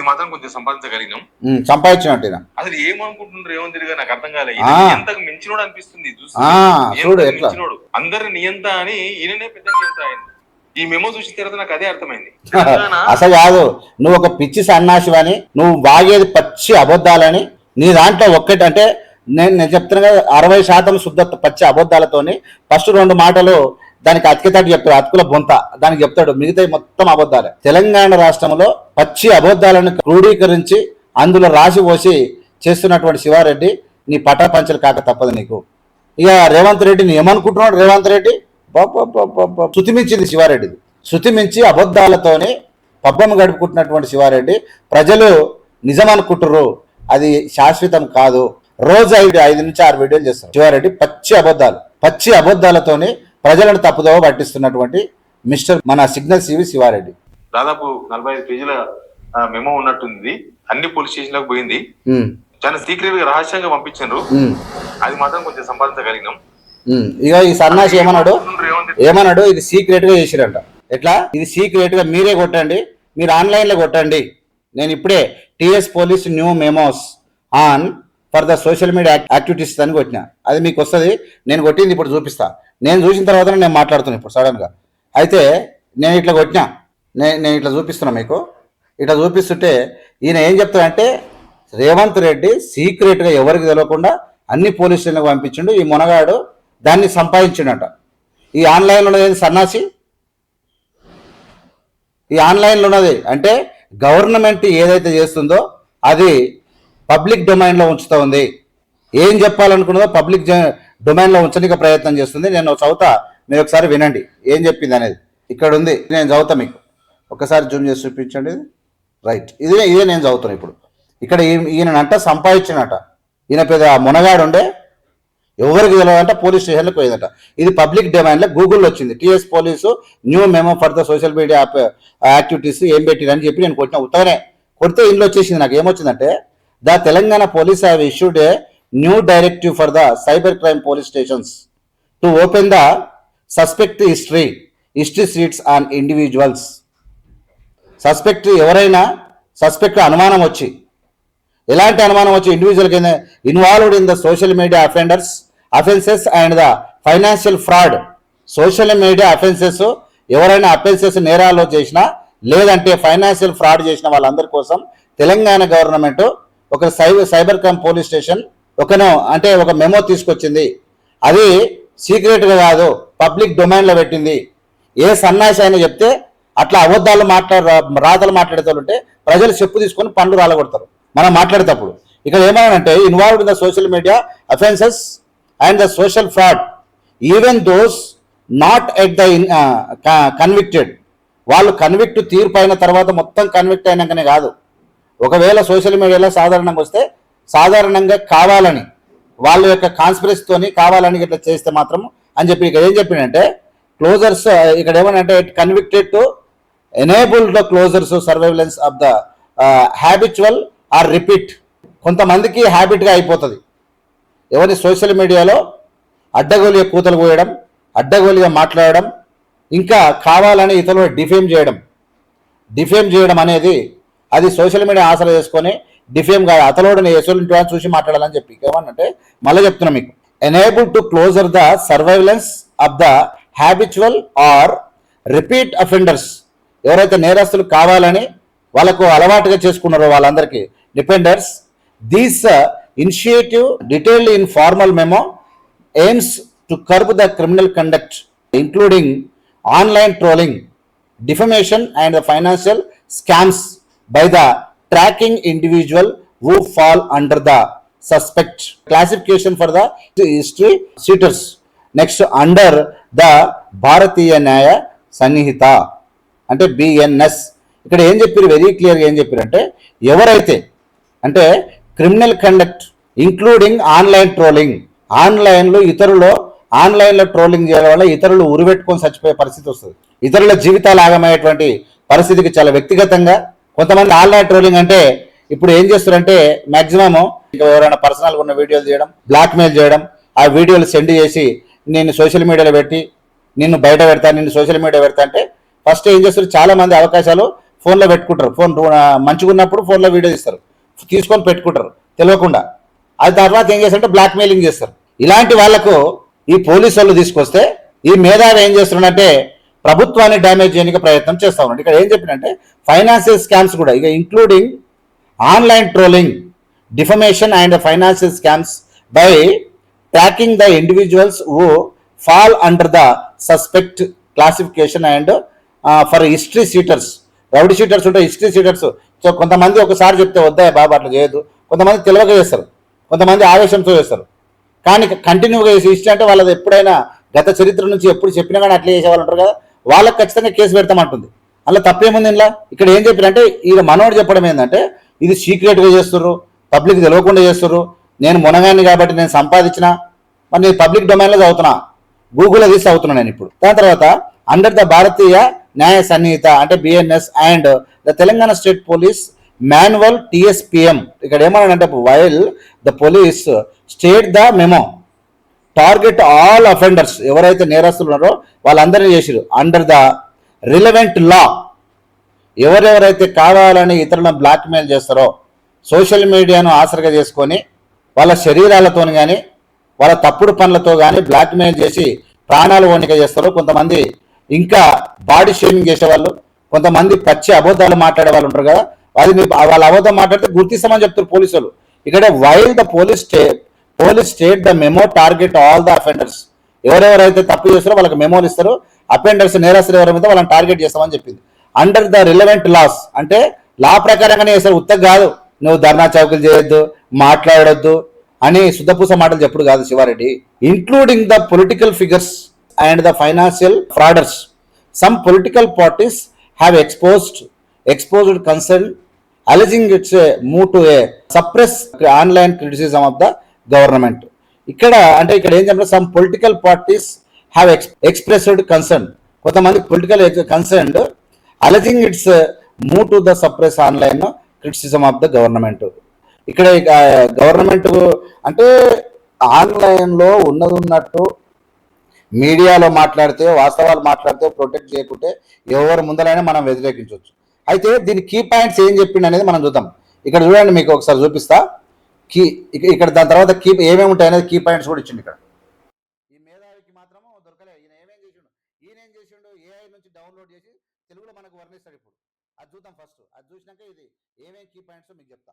మాత్రం కొంచెం సంపాదించగలిగినాం. సంపాదించినట్టు అసలు ఏమనుకుంటున్నారు రేవంత్ రెడ్డి గారు నాకు అర్థం కాలేదు. ఎంతకు మించినోడు అనిపిస్తుంది మించినోడు అందరి నియంత అని ఈయననే పెద్ద నియంత ఆయన. ఈ మెమో చూసిన తర్వాత నాకు అదే అర్థమైంది. అసలు కాదు, నువ్వు ఒక పిచ్చి సన్నాసివని, నువ్వు బాగేది పచ్చి అబద్ధాలని, నీ దాంట్లో ఒక్కటి అంటే నేను చెప్తున్నా కదా 60% శుద్ధ పచ్చి అబద్ధాలతోని ఫస్ట్ 2 మాటలు దానికి అతికితట్టు చెప్తాడు, అతుకుల బొంత దానికి చెప్తాడు, మిగతా మొత్తం అబద్ధాలే. తెలంగాణ రాష్ట్రంలో పచ్చి అబద్ధాలను క్రోడీకరించి అందులో రాసి పోసి చేస్తున్నటువంటి శివారెడ్డి నీ పటాపంచలు కాక తప్పదు నీకు. ఇక రేవంత్ రెడ్డిని ఏమనుకుంటున్నాడు? రేవంత్ రెడ్డి శృతిమించింది శివారెడ్డిది. శృతిమించి అబద్ధాలతోనే పబ్బం గడుపుకుంటున్నటువంటి శివారెడ్డి ప్రజలు నిజం అనుకుంటున్నారు, అది శాశ్వతం కాదు. రోజు 5 నుంచి 6 వీడియోలు చేస్తారు శివారెడ్డి. పచ్చి అబద్ధాలతోనే ప్రజలను తప్పుదోవ పట్టిస్తున్నటువంటి మిస్టర్ మన సిగ్నల్ సివి శివారెడ్డి. దాదాపు 45 పేజీల మెమో ఉన్నట్టుంది. అన్ని పోలీస్ స్టేషన్ లకు పోయింది. చాలా సీక్రెట్ గా రహస్యంగా పంపించారు. అది మాత్రం కొంచెం సంపాదించగలిగినాం. ఇక ఈ సన్నాసి ఏమన్నాడు ఇది సీక్రెట్ గా చేసిరంట. ఎట్లా? ఇది సీక్రెట్ గా మీరే కొట్టండి, మీరు ఆన్లైన్ లో కొట్టండి. నేను ఇప్పుడే TS police new memos on for the social media activities అని కొట్టినా, అది మీకు వస్తుంది. నేను కొట్టింది ఇప్పుడు చూపిస్తా. నేను చూసిన తర్వాత నేను మాట్లాడుతున్నాను ఇప్పుడు సడన్గా. అయితే నేను ఇట్లా కొట్టినా, నేను ఇట్లా చూపిస్తున్నా మీకు. ఇట్లా చూపిస్తుంటే ఈయన ఏం చెప్తాడంటే రేవంత్ రెడ్డి సీక్రెట్గా ఎవరికి తెలియకుండా అన్ని పోలీస్ స్టేషన్లకు పంపించిండు, ఈ మునగాడు దాన్ని సంపాదించిండట. ఈ ఆన్లైన్లో ఉన్నది సన్నాసి, ఈ ఆన్లైన్లో ఉన్నది అంటే గవర్నమెంట్ ఏదైతే చేస్తుందో అది పబ్లిక్ డొమైన్లో ఉంచుతూ ఉంది. ఏం చెప్పాలనుకున్నదో పబ్లిక్ డొమైన్లో ఉంచడానికి ప్రయత్నం చేస్తుంది. నేను చదువుతా, మీరు ఒకసారి వినండి ఏం చెప్పింది అనేది. ఇక్కడ ఉంది, నేను చదువుతా మీకు. ఒకసారి జూమ్ చేసి చూపించండి. రైట్, ఇదే నేను చదువుతాను ఇప్పుడు. ఇక్కడ ఈయనంట సంపాదించినట, ఈయన పెద్ద మునగాడు ఉండే, ఎవరికి తెలియదంట, పోలీస్ స్టేషన్లకు పోయిందట. ఇది పబ్లిక్ డొమైన్లో గూగుల్లో వచ్చింది. TS police new memo for the social media activities ఏం పెట్టిరని చెప్పి నేను కొట్టిన. ఉత్తగానే కొడితే ఇంట్లో వచ్చేసింది. నాకు ఏమొచ్చిందంటే the Telangana police have issued a new directive for the cyber crime police stations to open the suspect history sheets on individuals. ఎవరైనా సస్పెక్ట్ అనుమానం వచ్చి, ఎలాంటి అనుమానం వచ్చి ఇండివిజువల్ కింద involved in the social media offences and the financial fraud. Social media offences, ఎవరైనా offences నేరాలు చేసినా లేదంటే ఫైనాన్షియల్ ఫ్రాడ్ చేసిన వాళ్ళందరి కోసం తెలంగాణ గవర్నమెంట్ ఒక సైబర్ క్రైమ్ పోలీస్ స్టేషన్ ఒక మెమో తీసుకొచ్చింది. అది సీక్రెట్గా కాదు, పబ్లిక్ డొమైన్లో పెట్టింది. ఏ సన్నాసి అయినా చెప్తే అట్లా అబద్ధాలు రాతలు మాట్లాడేటోళ్ళుంటే ప్రజలు చెప్పు తీసుకొని పండ్లు రాలగొడతారు మనం మాట్లాడేటప్పుడు. ఇక్కడ ఏమన్నానంటే involved in the social media offences and the social fraud even those not at the convicted. వాళ్ళు కన్విక్ట్ తీర్పు అయిన తర్వాత మొత్తం కన్విక్ట్ అయినాకనే కాదు, ఒకవేళ సోషల్ మీడియాలో సాధారణంగా వస్తే సాధారణంగా కావాలని వాళ్ళ యొక్క కాన్స్పిరసీతోని కావాలని ఇట్లా చేస్తే మాత్రం అని చెప్పి ఇక్కడ ఏం చెప్పిందంటే క్లోజర్స్, ఇక్కడ ఏమనంటే convicted to enable the closures surveillance of the habitual or repeat. కొంతమందికి హ్యాబిట్గా అయిపోతుంది ఎవరి సోషల్ మీడియాలో అడ్డగోలిగా కూతలు పోయడం, అడ్డగోలిగా మాట్లాడడం, ఇంకా కావాలని ఇతరులు డిఫేమ్ చేయడం అనేది అది సోషల్ మీడియా ఆసరా చేసుకొని డిఫేమ్ కాదు, అతలోడిని ఎసోలింటి అని చూసి మాట్లాడాలని చెప్పి ఏమన్నంటే మళ్ళీ చెప్తున్నా మీకు. Enable to closer the surveillance of the habitual or repeat offenders. ఎవరైతే నేరస్తులు కావాలని వాళ్ళకు అలవాటుగా చేసుకున్నారో వాళ్ళందరికీ డిపెండర్స్. These initiative detailed in formal memo aims to curb the criminal conduct including online trolling, defamation and the financial scams by the tracking individual who fall under the suspect classification for the history sheeters. Next, under the Bharatiya Nyaya Sanhita అంటే BNS. ఇక్కడ ఏం చెప్పారు very క్లియర్గా ఏం చెప్పారు అంటే ఎవరైతే అంటే criminal conduct including online trolling, ఆన్లైన్లో ఆన్లైన్లో ట్రోలింగ్ చేయడం వల్ల ఇతరులు ఉరిపెట్టుకొని చచ్చిపోయే పరిస్థితి వస్తుంది. ఇతరుల జీవితాలు ఆగమయ్యేటువంటి పరిస్థితికి చాలా వ్యక్తిగతంగా కొంతమంది ఆన్లైన్ ట్రోలింగ్ అంటే ఇప్పుడు ఏం చేస్తారంటే మ్యాక్సిమం ఎవరైనా పర్సనల్గా ఉన్న వీడియోలు చేయడం, బ్లాక్మెయిల్ చేయడం, ఆ వీడియోలు సెండ్ చేసి నేను సోషల్ మీడియాలో పెట్టి నిన్ను బయట పెడతా, నిన్ను సోషల్ మీడియా పెడతా అంటే ఫస్ట్ ఏం చేస్తారు చాలా మంది అవకాశాలు ఫోన్లో పెట్టుకుంటారు. ఫోన్ మంచిగా ఉన్నప్పుడు ఫోన్లో వీడియో తీస్తారు, తీసుకొని పెట్టుకుంటారు తెలియకుండా. అది తర్వాత ఏం చేస్తారంటే బ్లాక్మెయిలింగ్ చేస్తారు. ఇలాంటి వాళ్లకు ఈ పోలీసు వాళ్ళు తీసుకొస్తే ఈ మేధావి ఏం చేస్తున్నాడంటే ప్రభుత్వాన్ని డ్యామేజ్ చేయడానికి ప్రయత్నం చేస్తా ఉన్నాడు. ఇక్కడ ఏం చెప్పినంటే ఫైనాన్షియల్ స్కామ్స్ కూడా ఇక including online trolling, defamation and financial scams by tracking the individuals who fall under the suspect classification and for history seaters. Rowdy sheeters ఉంటే హిస్టరీ సీటర్స్. సో కొంతమంది ఒకసారి చెప్తే వద్దాయి బాబు అట్లా చేయదు, కొంతమంది తెలియక చేస్తారు, కొంతమంది ఆవేశంతో చేస్తారు. కానీ కంటిన్యూగా చేసి హిస్టరీ అంటే వాళ్ళది ఎప్పుడైనా గత చరిత్ర నుంచి ఎప్పుడు చెప్పినా కానీ అట్లా చేసే వాళ్ళు ఉంటారు కదా, వాళ్ళకి ఖచ్చితంగా కేసు పెడతామంటుంది. అలా తప్పేముంది ఇలా. ఇక్కడ ఏం చెప్పారంటే ఈయన మనోడు చెప్పడం ఏంటంటే ఇది సీక్రెట్గా చేస్తుర్రు, పబ్లిక్ తెలియకుండా చేస్తుర్రు, నేను మునగాన్ని కాబట్టి నేను సంపాదించిన, మరి నేను పబ్లిక్ డొమైన్లో చదువుతున్నా, గూగుల్లో తీసి చదువుతున్నాను నేను ఇప్పుడు. దాని తర్వాత అండర్ ద భారతీయ న్యాయ సన్నిహిత అంటే BNS and the Telangana state police manual TSPM. ఇక్కడ ఏమన్నాడంటే while the police state the memo target all offenders, ఎవరైతే నేరస్తులు ఉన్నారో వాళ్ళందరినీ చేసిరు అండర్ ద రిలవెంట్ లా. ఎవరెవరైతే కావాలని ఇతరులను బ్లాక్మెయిల్ చేస్తారో సోషల్ మీడియాను ఆసరగా చేసుకొని వాళ్ళ శరీరాలతో కానీ వాళ్ళ తప్పుడు పనులతో కానీ బ్లాక్మెయిల్ చేసి ప్రాణాలు వణిక చేస్తారో, కొంతమంది ఇంకా బాడీ షేమింగ్ చేసేవాళ్ళు, కొంతమంది పచ్చి అబద్ధాలు మాట్లాడే వాళ్ళు ఉంటారు కదా, అది వాళ్ళ అబద్ధం మాట్లాడితే గుర్తిస్తామని చెప్తారు పోలీసులు. ఇక్కడ while the police state the memo target all the offenders, ఎవరెవరైతే తప్పు చేస్తారో వాళ్ళకి మెమోలు ఇస్తారు, అఫెండర్స్ నేరస్తులు ఎవరైతే వాళ్ళని టార్గెట్ చేస్తామని చెప్పింది. అండర్ ద రిలవెంట్ లాస్ అంటే లా ప్రకారంగానే చేస్తారు, ఉత్తగా కాదు. నువ్వు ధర్నా చౌకులు చేయొద్దు, మాట్లాడొద్దు అని శుద్ధపూస మాటలు చెప్పుడు కాదు Sivareddy. Including the political figures and the financial frauders. Some political parties have exposed concern alleging it's a move to a suppress online criticism of the government. ఇక్కడ అంటే ఇక్కడ ఏం చెప్పారు, some political parties have expressed concern, కొంతమంది political concern alleging its move to the suppress online criticism of the government. ఇక్కడ government అంటే ఆన్లైన్లో ఉన్నట్టు మీడియాలో మాట్లాడితే, వాస్తవాలు మాట్లాడితే, ప్రొటెక్ట్ చేయకుంటే ఎవరి ముందరైనా మనం వ్యతిరేకించవచ్చు. అయితే దీని కీ పాయింట్స్ ఏం చెప్పిండు అనేది మనం చూద్దాం. ఇక్కడ చూడండి, మీకు ఒకసారి చూపిస్తా. ఇక్కడ దాని తర్వాత ఏమేమి ఉంటాయి అనేది కీ పాయింట్స్ కూడా ఇచ్చిండు. ఇక్కడ ఈ మేధావికి మాత్రము దొరకలే. ఈయన ఏం చేసిండు ఏఐ నుంచి డౌన్లోడ్ చేసి తెలుగులో మనకు వర్ణిస్తాడు. ఇప్పుడు అది చూద్దాం. ఫస్ట్ అది చూసినాక ఇది ఏమేమి కీ పాయింట్స్ మీకు చెప్తాను.